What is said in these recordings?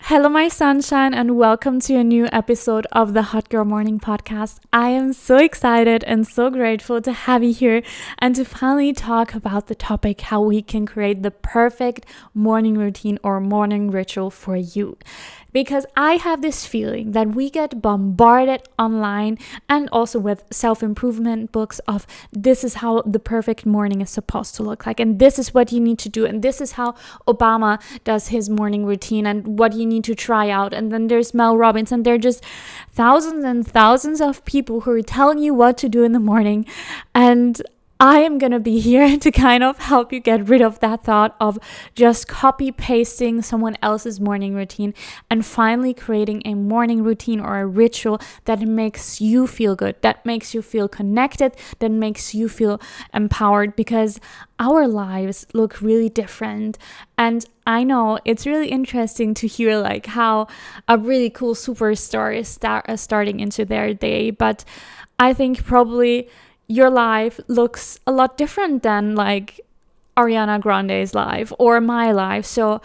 Hello, my sunshine, and welcome to a new episode of the Hot Girl Morning Podcast. I am so excited and so grateful to have you here and to finally talk about the topic how we can create the perfect morning routine or morning ritual for you. Because I have this feeling that we get bombarded online and also with self-improvement books of this is how the perfect morning is supposed to look like, and this is what you need to do, and this is how Obama does his morning routine and what you need to try out. And then there's Mel Robbins, and there are just thousands and thousands of people who are telling you what to do in the morning. And I am going to be here to kind of help you get rid of that thought of just copy pasting someone else's morning routine and finally creating a morning routine or a ritual that makes you feel good, that makes you feel connected, that makes you feel empowered, because our lives look really different. And I know it's really interesting to hear like how a really cool superstar is starting into their day, but I think probably your life looks a lot different than like Ariana Grande's life or my life. So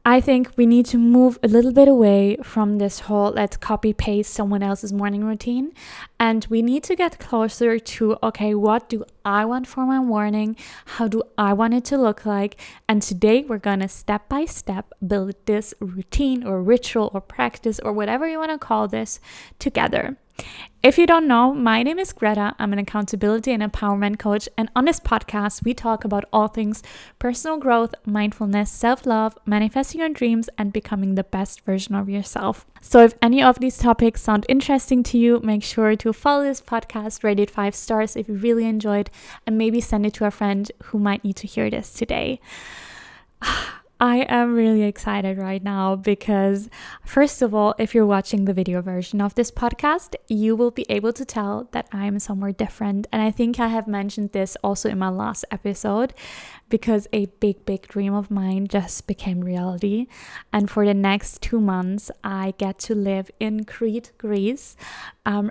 I think we need to move a little bit away from this whole let's copy paste someone else's morning routine. And we need to get closer to, okay, what do I want for my morning? How do I want it to look like? And today we're going to step by step build this routine or ritual or practice or whatever you want to call this together. If you don't know, my name is Greta. I'm an accountability and empowerment coach. And on this podcast, we talk about all things personal growth, mindfulness, self-love, manifesting your dreams, and becoming the best version of yourself. So if any of these topics sound interesting to you, make sure to follow this podcast, rate it 5 stars if you really enjoyed, and maybe send it to a friend who might need to hear this today. I am really excited right now because, first of all, if you're watching the video version of this podcast, you will be able to tell that I'm somewhere different. And I think I have mentioned this also in my last episode, because a big dream of mine just became reality. And for the next 2 months, I get to live in Crete, Greece,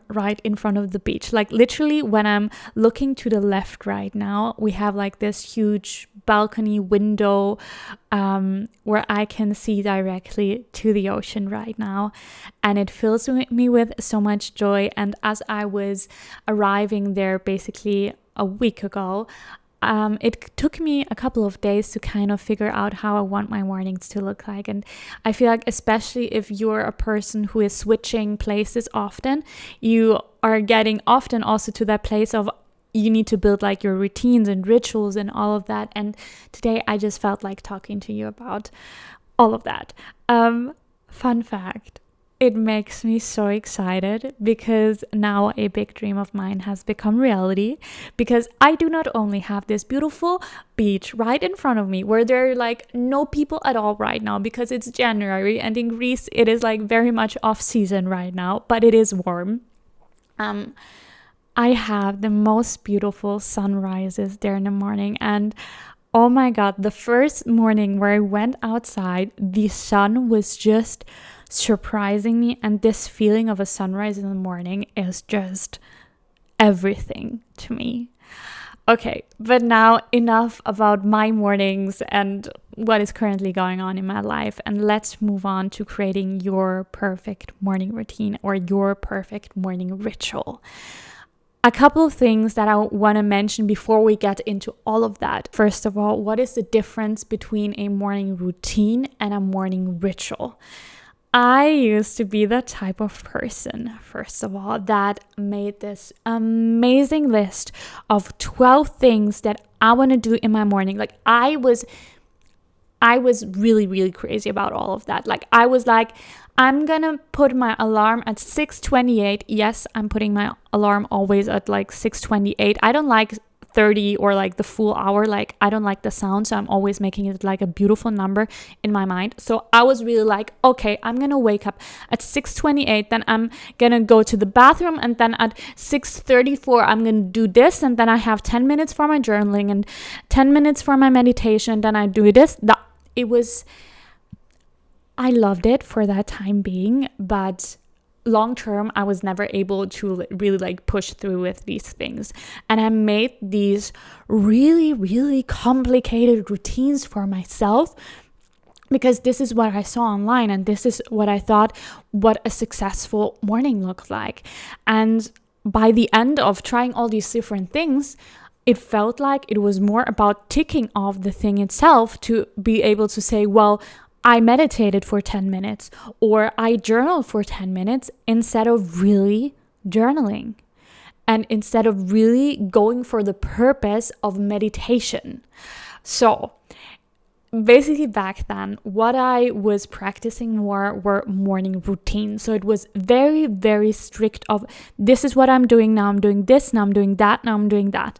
right in front of the beach. Like literally when I'm looking to the left right now, we have like this huge balcony window where I can see directly to the ocean right now. And it fills me with so much joy. And as I was arriving there basically a week ago, it took me a couple of days to kind of figure out how I want my mornings to look like. And I feel like especially if you're a person who is switching places often, you are getting often also to that place of you need to build like your routines and rituals and all of that. And today I just felt like talking to you about all of that. Fun fact. It makes me so excited because now a big dream of mine has become reality, because I do not only have this beautiful beach right in front of me where there are like no people at all right now because it's January and in Greece it is like very much off season right now, but it is warm. I have the most beautiful sunrises there in the morning, and oh my God, the first morning where I went outside, the sun was just surprising me, and this feeling of a sunrise in the morning is just everything to me. Okay, but now enough about my mornings and what is currently going on in my life, and let's move on to creating your perfect morning routine or your perfect morning ritual. A couple of things that I want to mention before we get into all of that. First of all, what is the difference between a morning routine and a morning ritual? I used to be the type of person, first of all, that made this amazing list of 12 things that I want to do in my morning. Like I was really crazy about all of that. Like I was like, I'm gonna put my alarm at 6:28. Yes, I'm putting my alarm always at like 6:28. I don't like 30 or like the full hour. Like I don't like the sound, so I'm always making it like a beautiful number in my mind. So I was really like, okay, I'm gonna wake up at 6:28, then I'm gonna go to the bathroom, and then at 6:34 I'm gonna do this, and then I have 10 minutes for my journaling and 10 minutes for my meditation, and then I do this. I loved it for that time being, but long term, I was never able to really like push through with these things. And I made these really complicated routines for myself because this is what I saw online and this is what I thought what a successful morning looked like. And by the end of trying all these different things, it felt like it was more about ticking off the thing itself to be able to say, well, I meditated for 10 minutes or I journaled for 10 minutes instead of really journaling and instead of really going for the purpose of meditation. So basically back then, what I was practicing more were morning routines. So it was very, very strict of this is what I'm doing now. I'm doing this, now I'm doing that, now I'm doing that.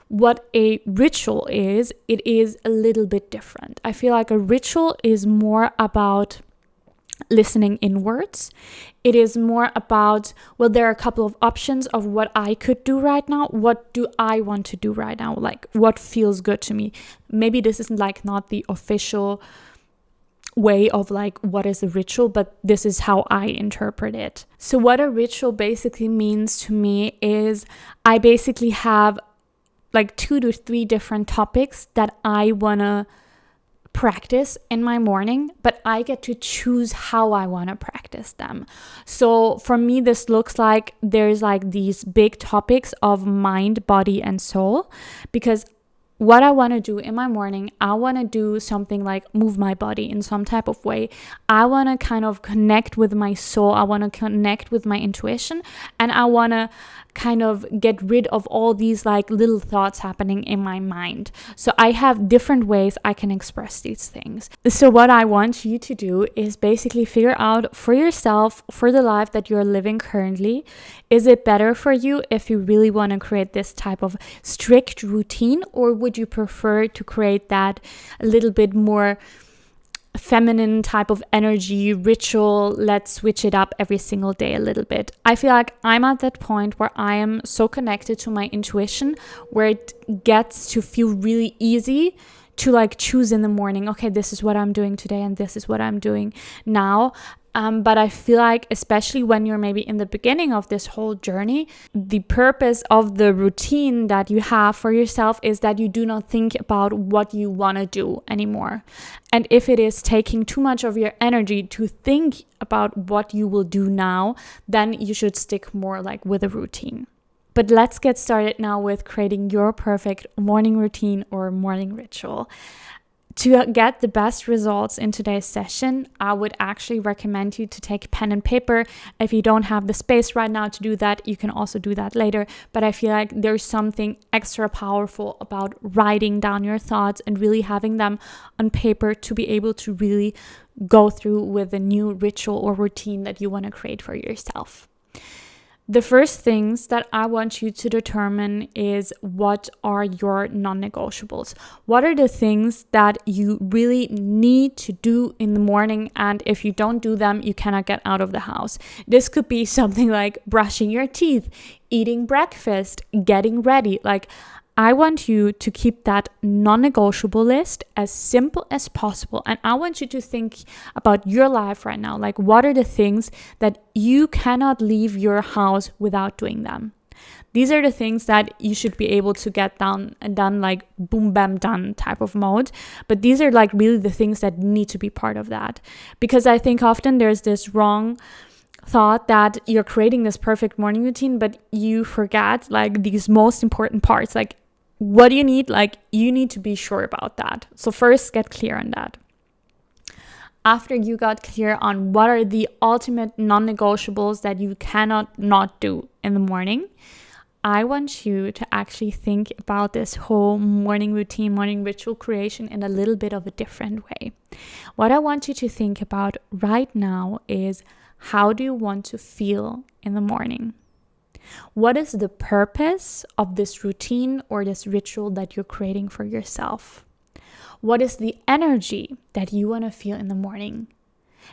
What a ritual is, it is a little bit different. I feel like a ritual is more about listening inwards. It is more about, well, there are a couple of options of what I could do right now. What do I want to do right now? Like, what feels good to me? Maybe this isn't like not the official way of like what is a ritual, but this is how I interpret it. So what a ritual basically means to me is I basically have like 2 to 3 different topics that I want to practice in my morning, but I get to choose how I want to practice them. So for me, this looks like there's like these big topics of mind, body, and soul, because what I want to do in my morning, I want to do something like move my body in some type of way. I want to kind of connect with my soul. I want to connect with my intuition, and I want to kind of get rid of all these like little thoughts happening in my mind. So I have different ways I can express these things. So what I want you to do is basically figure out for yourself, for the life that you're living currently, is it better for you if you really want to create this type of strict routine, or would you prefer to create that a little bit more feminine type of energy ritual? Let's switch it up every single day a little bit. I feel like I'm at that point where I am so connected to my intuition, where it gets to feel really easy to like choose in the morning, okay, this is what I'm doing today and this is what I'm doing now. But I feel like, especially when you're maybe in the beginning of this whole journey, the purpose of the routine that you have for yourself is that you do not think about what you want to do anymore. And if it is taking too much of your energy to think about what you will do now, then you should stick more like with a routine. But let's get started now with creating your perfect morning routine or morning ritual. To get the best results in today's session, I would actually recommend you to take pen and paper. If you don't have the space right now to do that, you can also do that later. But I feel like there's something extra powerful about writing down your thoughts and really having them on paper to be able to really go through with a new ritual or routine that you want to create for yourself. The first things that I want you to determine is what are your non-negotiables. What are the things that you really need to do in the morning, and if you don't do them, you cannot get out of the house. This could be something like brushing your teeth, eating breakfast, getting ready. Like, I want you to keep that non-negotiable list as simple as possible. And I want you to think about your life right now. Like, what are the things that you cannot leave your house without doing them? These are the things that you should be able to get done like boom, bam, done type of mode. But these are like really the things that need to be part of that. Because I think often there's this wrong thought that you're creating this perfect morning routine, but you forget like these most important parts. Like, what do you need? Like, you need to be sure about that. So first, get clear on that. After you got clear on what are the ultimate non-negotiables that you cannot not do in the morning, I want you to actually think about this whole morning routine, morning ritual creation in a little bit of a different way. What I want you to think about right now is, how do you want to feel in the morning? What is the purpose of this routine or this ritual that you're creating for yourself? What is the energy that you want to feel in the morning?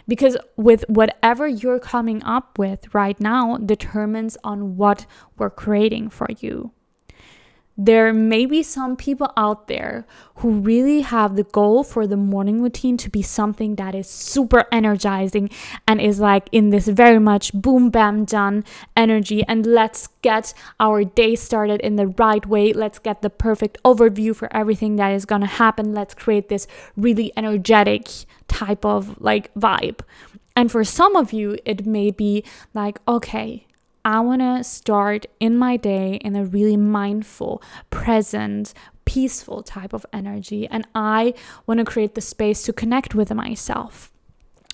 Because with whatever you're coming up with right now determines on what we're creating for you. There may be some people out there who really have the goal for the morning routine to be something that is super energizing and is like in this very much boom, bam, done energy. And let's get our day started in the right way. Let's get the perfect overview for everything that is going to happen. Let's create this really energetic type of like vibe. And for some of you, it may be like, okay, I want to start in my day in a really mindful, present, peaceful type of energy. And I want to create the space to connect with myself.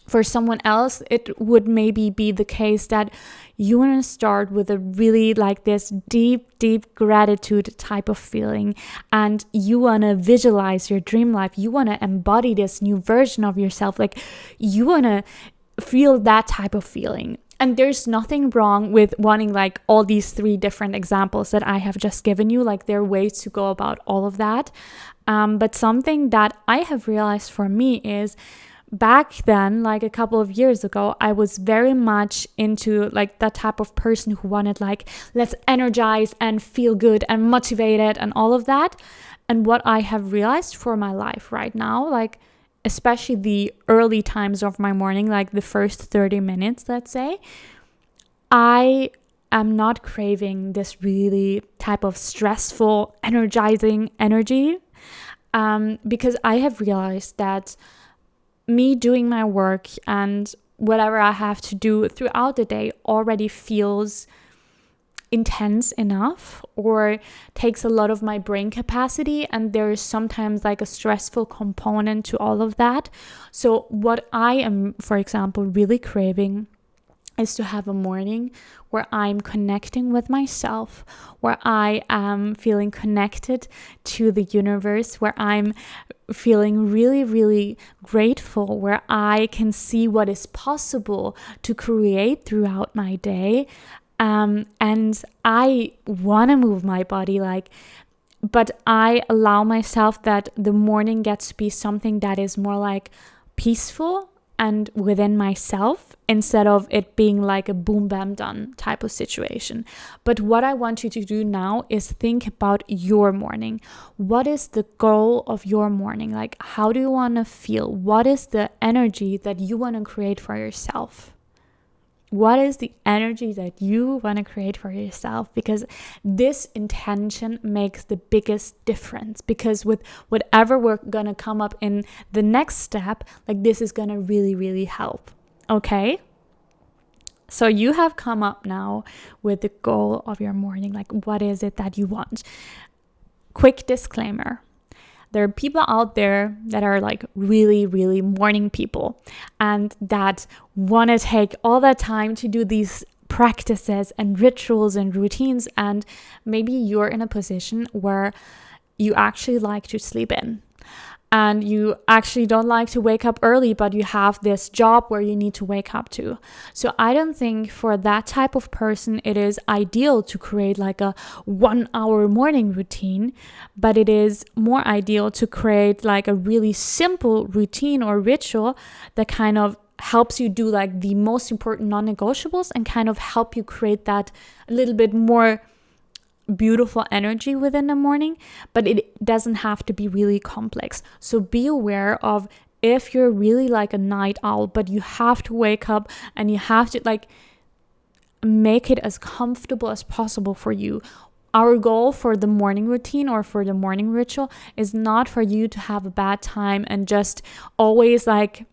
For someone else, it would maybe be the case that you want to start with a really like this deep, deep gratitude type of feeling. And you want to visualize your dream life. You want to embody this new version of yourself. Like you want to feel that type of feeling. And there's nothing wrong with wanting like all these 3 different examples that I have just given you. Like there are ways to go about all of that. But something that I have realized for me is back then, like a couple of years ago, I was very much into like that type of person who wanted like, let's energize and feel good and motivated and all of that. And what I have realized for my life right now, like especially the early times of my morning, like the first 30 minutes, let's say, I am not craving this really type of stressful, energizing energy because I have realized that me doing my work and whatever I have to do throughout the day already feels intense enough or takes a lot of my brain capacity, and there is sometimes like a stressful component to all of that. So what I am, for example, really craving is to have a morning where I'm connecting with myself, where I am feeling connected to the universe, where I'm feeling really, really grateful, where I can see what is possible to create throughout my day. And I want to move my body, but I allow myself that the morning gets to be something that is more like peaceful and within myself instead of it being like a boom, bam, done type of situation. But what I want you to do now is think about your morning. What is the goal of your morning? Like, how do you want to feel? What is the energy that you want to create for yourself? What is the energy that you want to create for yourself? Because this intention makes the biggest difference. Because with whatever we're going to come up in the next step, like this is going to really, really help. Okay? So you have come up now with the goal of your morning. Like, what is it that you want? Quick disclaimer. There are people out there that are like really, really morning people and that want to take all that time to do these practices and rituals and routines. And maybe you're in a position where you actually like to sleep in and you actually don't like to wake up early, but you have this job where you need to wake up to. So I don't think for that type of person, it is ideal to create like a 1-hour morning routine, but it is more ideal to create like a really simple routine or ritual that kind of helps you do like the most important non-negotiables and kind of help you create that a little bit more beautiful energy within the morning, but it doesn't have to be really complex. So be aware of if you're really like a night owl, but you have to wake up and you have to like make it as comfortable as possible for you. Our goal for the morning routine or for the morning ritual is not for you to have a bad time and just always like,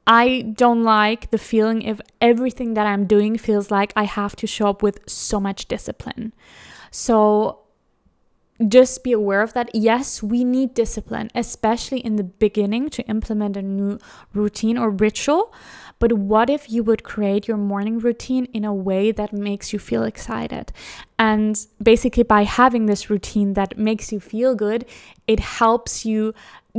I don't like the feeling if everything that I'm doing feels like I have to show up with so much discipline. So just be aware of that. Yes, we need discipline, especially in the beginning to implement a new routine or ritual. But what if you would create your morning routine in a way that makes you feel excited? And basically by having this routine that makes you feel good, it helps you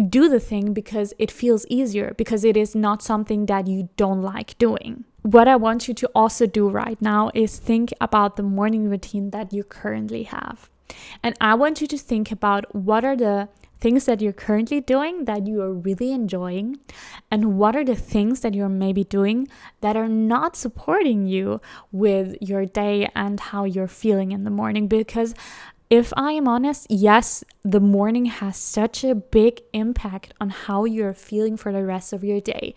do the thing because it feels easier, because it is not something that you don't like doing. What I want you to also do right now is think about the morning routine that you currently have. And I want you to think about what are the things that you're currently doing that you are really enjoying, and what are the things that you're maybe doing that are not supporting you with your day and how you're feeling in the morning. Because if I am honest, yes, the morning has such a big impact on how you're feeling for the rest of your day.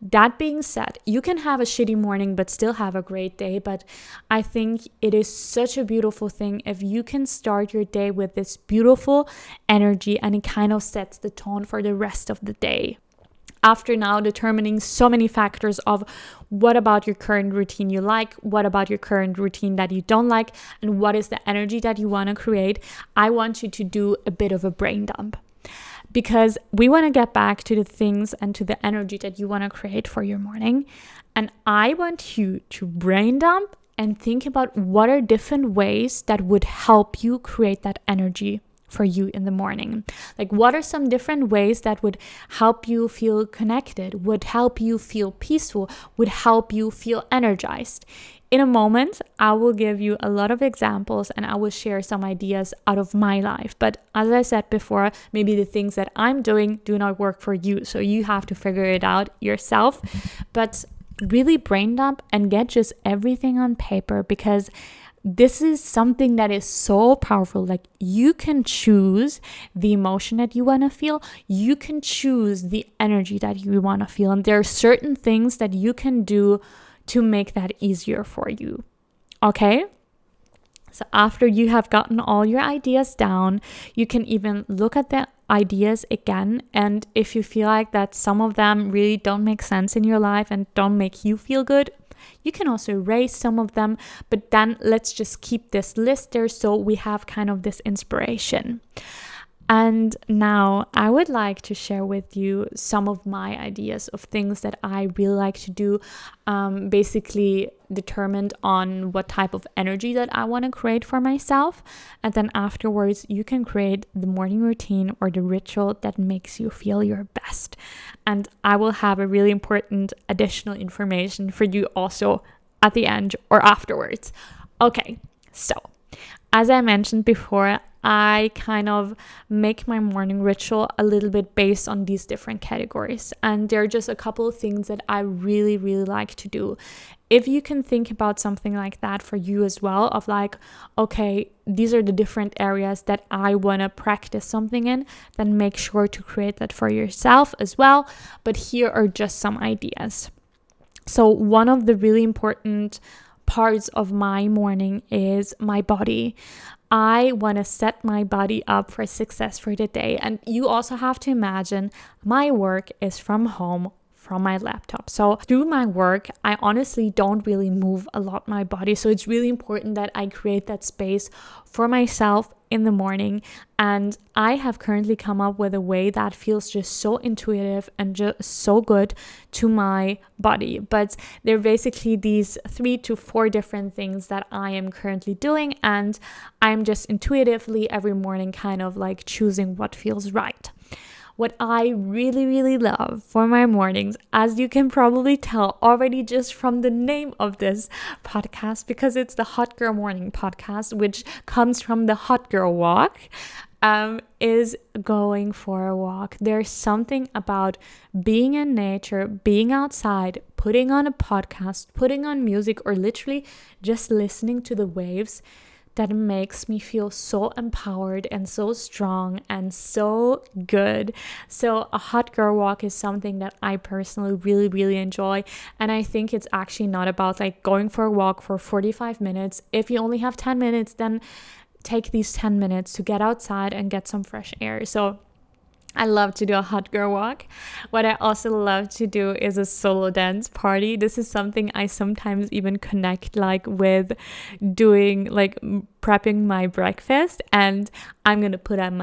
That being said, you can have a shitty morning but still have a great day. But I think it is such a beautiful thing if you can start your day with this beautiful energy, and it kind of sets the tone for the rest of the day. After now determining so many factors of what about your current routine you like, what about your current routine that you don't like, and what is the energy that you want to create, I want you to do a bit of a brain dump. Because we want to get back to the things and to the energy that you want to create for your morning. And I want you to brain dump and think about what are different ways that would help you create that energy for you in the morning. Like, what are some different ways that would help you feel connected, would help you feel peaceful, would help you feel energized? In a moment, I will give you a lot of examples and I will share some ideas out of my life. But as I said before, maybe the things that I'm doing do not work for you. So you have to figure it out yourself. But really brain dump and get just everything on paper, because this is something that is so powerful. Like, you can choose the emotion that you want to feel. You can choose the energy that you want to feel. And there are certain things that you can do to make that easier for you. Okay? So after you have gotten all your ideas down, you can even look at the ideas again. And if you feel like that some of them really don't make sense in your life and don't make you feel good, you can also erase some of them, but then let's just keep this list there so we have kind of this inspiration. And now I would like to share with you some of my ideas of things that I really like to do, basically determined on what type of energy that I want to create for myself. And then afterwards, you can create the morning routine or the ritual that makes you feel your best. And I will have a really important additional information for you also at the end or afterwards. Okay, so as I mentioned before, I kind of make my morning ritual a little bit based on these different categories. And there are just a couple of things that I really, really like to do. If you can think about something like that for you as well, of like, okay, these are the different areas that I want to practice something in, then make sure to create that for yourself as well. But here are just some ideas. So one of the really important parts of my morning is my body. I want to set my body up for success for the day. And you also have to imagine my work is from home, from my laptop. So through my work, I honestly don't really move a lot my body. So it's really important that I create that space for myself in the morning. And I have currently come up with a way that feels just so intuitive and just so good to my body. But there are basically these 3 to 4 different things that I am currently doing. And I'm just intuitively every morning kind of like choosing what feels right. What I really, really love for my mornings, as you can probably tell already just from the name of this podcast, because it's the Hot Girl Morning podcast, which comes from the Hot Girl Walk, is going for a walk. There's something about being in nature, being outside, putting on a podcast, putting on music, or literally just listening to the waves that makes me feel so empowered and so strong and so good. So a hot girl walk is something that I personally really, really enjoy. And I think it's actually not about like going for a walk for 45 minutes. If you only have 10 minutes, then take these 10 minutes to get outside and get some fresh air. So I love to do a hot girl walk. What I also love to do is a solo dance party. This is something I sometimes even connect like with doing like prepping my breakfast, and I'm gonna put on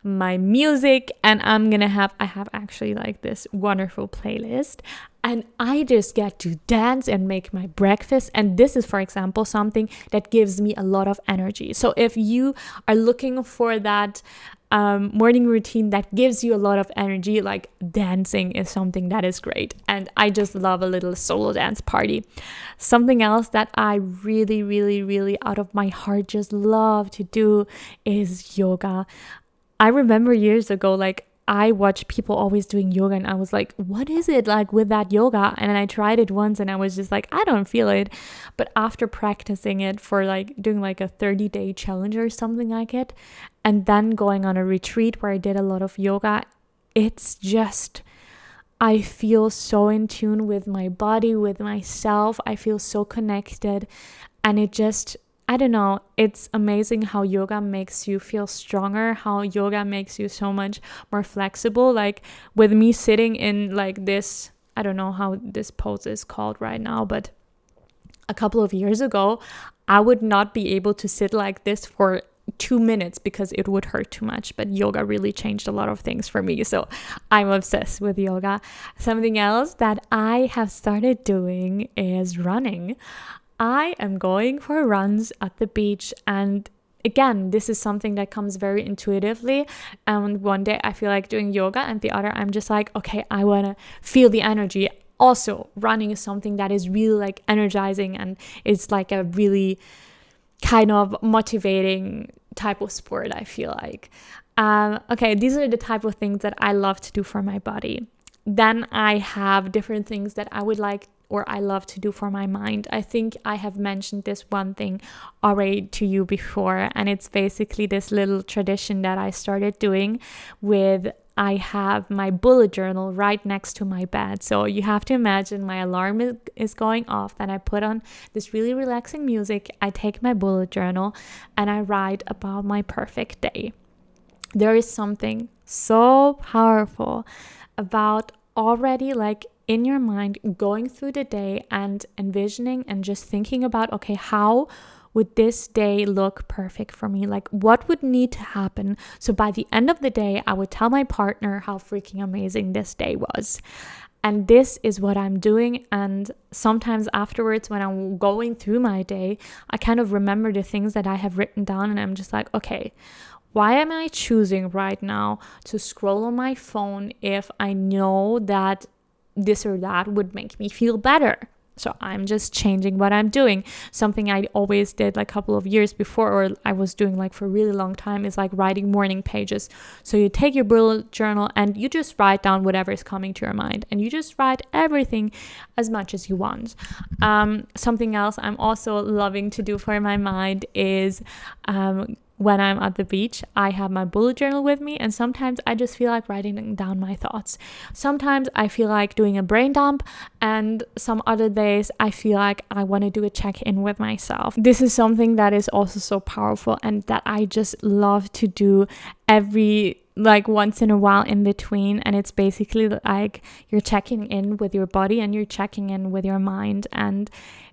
my music, and I have actually like this wonderful playlist, and I just get to dance and make my breakfast. And this is, for example, something that gives me a lot of energy. So if you are looking for that morning routine that gives you a lot of energy, like dancing is something that is great. And I just love a little solo dance party. Something else that I really, really, really out of my heart just love to do is yoga. I remember years ago, like I watch people always doing yoga and I was like, what is it like with that yoga? And I tried it once and I was just like, I don't feel it. But after practicing it for like doing like a 30-day challenge or something like it, and then going on a retreat where I did a lot of yoga, it's just, I feel so in tune with my body, with myself. I feel so connected. And it just, I don't know, it's amazing how yoga makes you feel stronger, how yoga makes you so much more flexible. Like with me sitting in like this, I don't know how this pose is called right now, but a couple of years ago, I would not be able to sit like this for 2 minutes because it would hurt too much. But yoga really changed a lot of things for me, so I'm obsessed with yoga. Something else that I have started doing is running. I am going for runs at the beach, and again, this is something that comes very intuitively. And one day I feel like doing yoga, and the other I'm just like, okay, I want to feel the energy. Also, running is something that is really like energizing, and it's like a really kind of motivating type of sport, I feel like. Okay, these are the type of things that I love to do for my body. Then I have different things that I would like or I love to do for my mind. I think I have mentioned this one thing already to you before, and it's basically this little tradition that I started doing with, I have my bullet journal right next to my bed. So you have to imagine my alarm is going off, and I put on this really relaxing music. I take my bullet journal and I write about my perfect day. There is something so powerful about already like in your mind going through the day and envisioning and just thinking about, okay, how would this day look perfect for me? Like what would need to happen? So by the end of the day, I would tell my partner how freaking amazing this day was. And this is what I'm doing. And sometimes afterwards, when I'm going through my day, I kind of remember the things that I have written down, and I'm just like, okay, why am I choosing right now to scroll on my phone if I know that this or that would make me feel better? So I'm just changing what I'm doing. Something I always did like a couple of years before, or I was doing like for a really long time, is like writing morning pages. So you take your bullet journal and you just write down whatever is coming to your mind, and you just write everything as much as you want. Something else I'm also loving to do for my mind is when I'm at the beach, I have my bullet journal with me, and sometimes I just feel like writing down my thoughts. Sometimes I feel like doing a brain dump, and some other days I feel like I want to do a check-in with myself. This is something that is also so powerful and that I just love to do every like once in a while in between. And it's basically like you're checking in with your body and you're checking in with your mind, and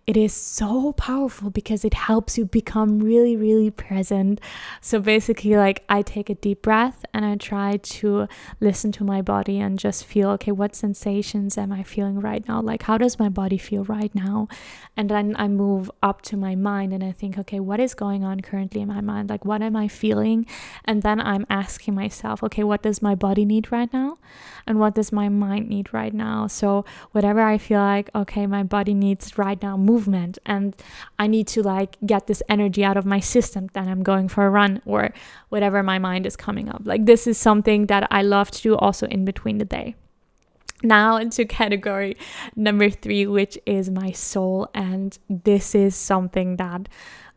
it is so powerful because it helps you become really, really present. So basically, like I take a deep breath and I try to listen to my body and just feel, okay, what sensations am I feeling right now? Like, how does my body feel right now? And then I move up to my mind and I think, okay, what is going on currently in my mind? Like, what am I feeling? And then I'm asking myself, okay, what does my body need right now? And what does my mind need right now? So whatever I feel like, okay, my body needs right now movement, and I need to like get this energy out of my system, then I'm going for a run, or whatever my mind is coming up. Like this is something that I love to do also in between the day. Now into category number 3, which is my soul. And this is something that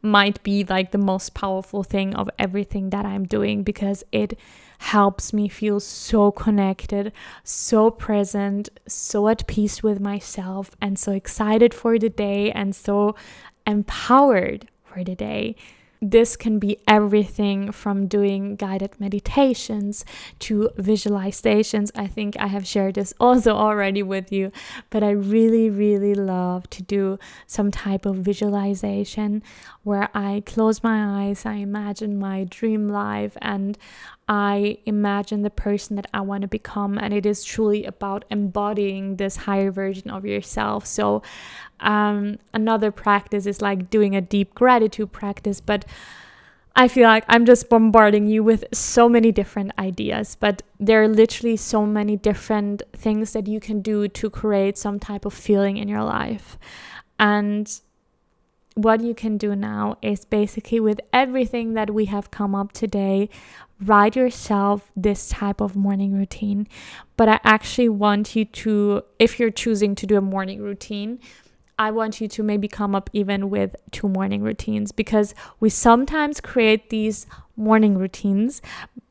might be like the most powerful thing of everything that I'm doing, because it helps me feel so connected, so present, so at peace with myself, and so excited for the day, and so empowered for the day. This can be everything from doing guided meditations to visualizations. I think I have shared this also already with you, but I really, really love to do some type of visualization where I close my eyes, I imagine my dream life, and I imagine the person that I want to become. And it is truly about embodying this higher version of yourself. So another practice is like doing a deep gratitude practice, but I feel like I'm just bombarding you with so many different ideas, but there are literally so many different things that you can do to create some type of feeling in your life. And what you can do now is basically, with everything that we have come up today, write yourself this type of morning routine. But I actually want you to, if you're choosing to do a morning routine, I want you to maybe come up even with 2 morning routines, because we sometimes create these morning routines,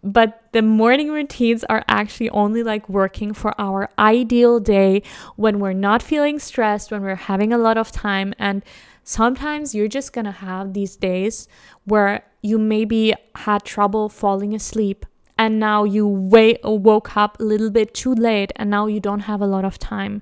but the morning routines are actually only like working for our ideal day when we're not feeling stressed, when we're having a lot of time. And sometimes you're just gonna have these days where you maybe had trouble falling asleep, and now you woke up a little bit too late, and now you don't have a lot of time.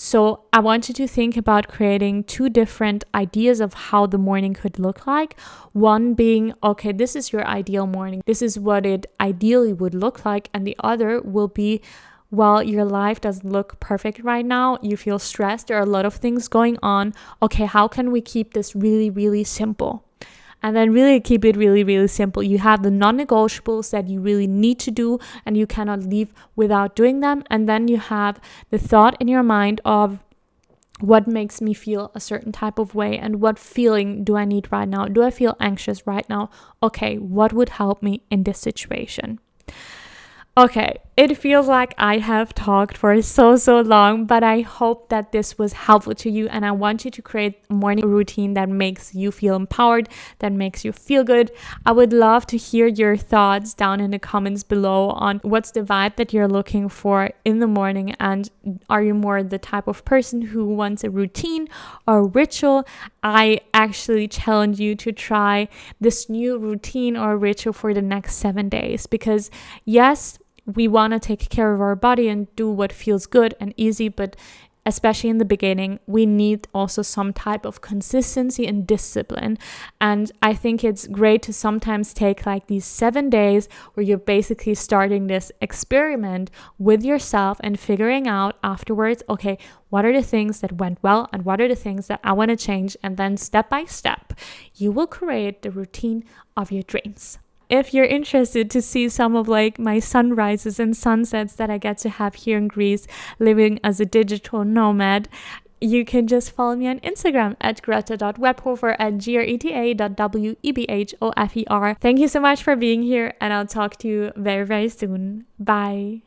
So I want you to think about creating 2 different ideas of how the morning could look like. One being, okay, this is your ideal morning. This is what it ideally would look like. And the other will be, well, your life doesn't look perfect right now. You feel stressed. There are a lot of things going on. Okay, how can we keep this really, really simple? And then really keep it really, really simple. You have the non-negotiables that you really need to do and you cannot leave without doing them. And then you have the thought in your mind of, what makes me feel a certain type of way, and what feeling do I need right now? Do I feel anxious right now? Okay, what would help me in this situation? Okay, it feels like I have talked for so long, but I hope that this was helpful to you, and I want you to create a morning routine that makes you feel empowered, that makes you feel good. I would love to hear your thoughts down in the comments below on what's the vibe that you're looking for in the morning, and are you more the type of person who wants a routine or a ritual? I actually challenge you to try this new routine or ritual for the next 7 days, because yes, we want to take care of our body and do what feels good and easy, but especially in the beginning, we need also some type of consistency and discipline. And I think it's great to sometimes take like these 7 days where you're basically starting this experiment with yourself and figuring out afterwards, okay, what are the things that went well and what are the things that I want to change? And then step by step, you will create the routine of your dreams. If you're interested to see some of like my sunrises and sunsets that I get to have here in Greece, living as a digital nomad, you can just follow me on Instagram at greta.webhofer at greta.webhofer. Thank you so much for being here, and I'll talk to you very, very soon. Bye.